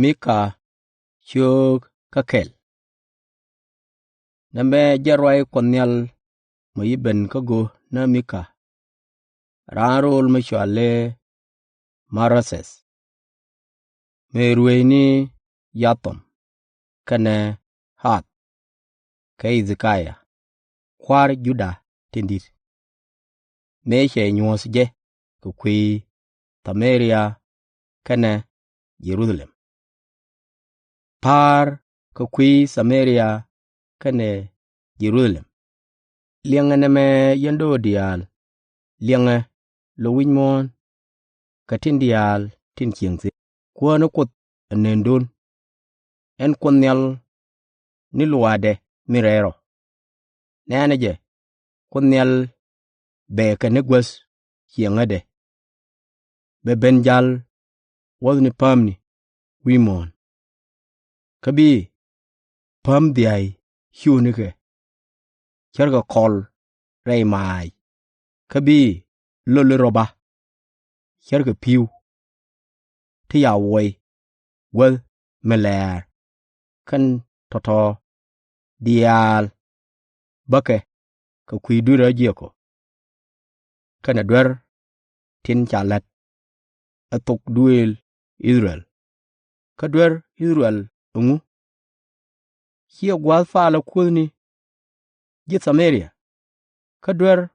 Mikaa chuk kakel. Na me jarwai konyal mo yiben kago na Mikaa. Ranrol me chwale Marases. Me ruweni Yathom. Kane hat. Ka Izikaya. Kwar Juda tindit. Me she nyuos je. Kukwi Samaria. Kane Jerusalem. Par kukwi Samaria. Kane Jerusalem. Liangane me yendo dial. Liange lo winmon. Katin dial tin kiengzi. Kwa no kot nendon. En konyal ni luade mirero. Neneje konyal be kanegwas kiengade. Be benjal wazni pamni wimon. Kabi pam diai hiunike. Charga kol rei mai. Kabi lolo roba. Charga piu. Tia woi. Wel meler. Kan toto. Dial. Bake. Ka kuidura jieko. Kana dwer. Tin chalet. Atok duel Israel. Ka dwer Israel ungu. Hia gwal faala kuzni. Jit Samaria. Ka dwer.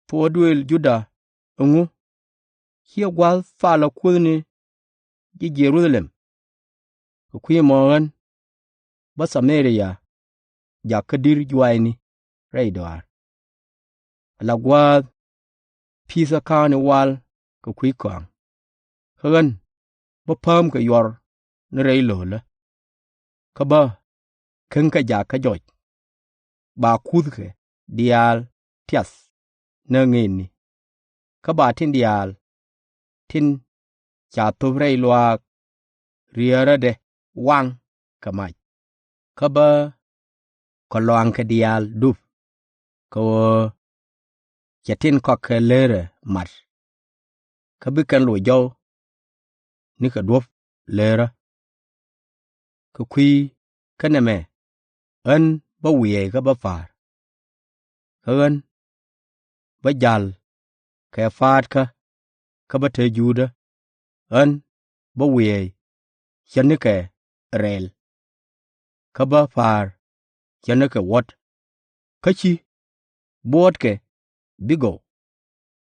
Tuwa duel Juda ungu. Hia gwal faala kuzni. Jit Jerusalem. Ka kuye mogan. Ba Samaria. Ja kadir juaini. Raidwar. La gwal. Pisa kaani wal. Ka kuy kong. Kagan. Ba pam ka yor. Nere lola. Ka ba. Kanka ja ka joj. Ba kudke. Dial. Tias. Na ngeni. Ka ba tin dial. Tin. Cha tuvrei luak. Riara de. Wang. Ka mach. Ka ba. Ka loang ka dial. Duf. Ka wo. Chatin koke lere. Mat. Ka bikan lu jaw. Nika dwop. Lere. Ka kwi. Kaname. An ba wiye ka ba far. Kagan. Ba jal. Ka faat ka. Ka ba te juda. An ba wiye. Chanike rel. Ka ba far. Chanike wat. Kachi. Buot ke. Bigo.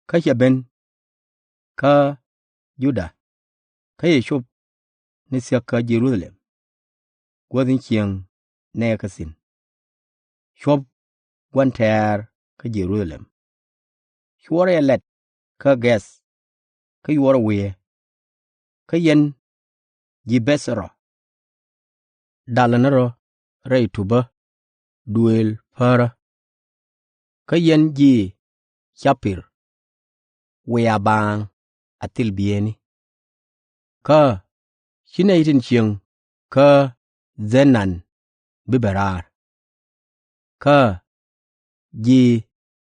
Kacha ben. Ka Juda. Ka Yeshub. Nisya ka Jerusalem. Gwazin chiang. Ne kasin. Shub. Gwan ter. Ka Jerusalem. Shuare let. Ka ges. Ka yuara wiye. Ka yen. Jibesero. Dalanaro. Ray tuba. Duel para. Ka yen ji. Chapir. Weabang. Atil bieni. Ka. Shina itin chiang. Ka. Zenan. Biberar. Ka. Ji.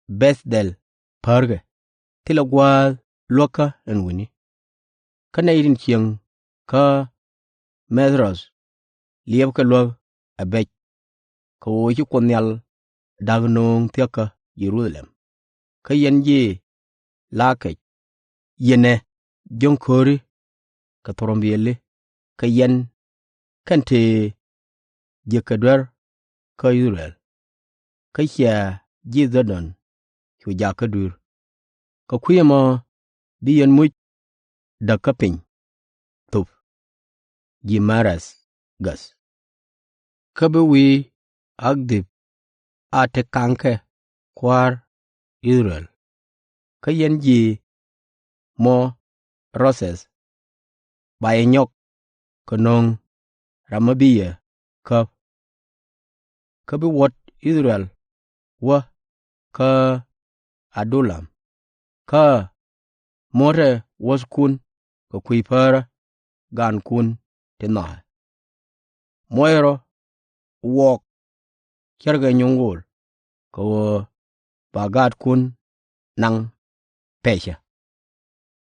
Bethdel. Parge. Tilagwal. Loka enwini. Kana itin chiang. Ka. Medros. Lieb ka lwag. Abek. Ka woji konyal. Dagnong tiaka. Jerusalem. Ka yen ji. Lakej. Yene. Jonkori. Ka torombieli. Ka yen. Kante. Jekadwer. Ka Israel. Ka xia. Jizadon. Chujaka dur. Ka kuyama. Biyan muj. Dakapin. Tuf. Jimaras. Gas. Kabewi. Agdib. Ate kanke. Kwar. Israel. Ka yen ji. Mo. Roses. Bayenyok. Kanong. Ramabiya. Ka. Kabe wat Israel. Wa. Ka. Adulam. Ka. More was kun. Ka kuipara. Gan kun. Tena. Moiro. Wok. Kierga nyungul. Ka wo. Bagat kun. Nang. Pesha.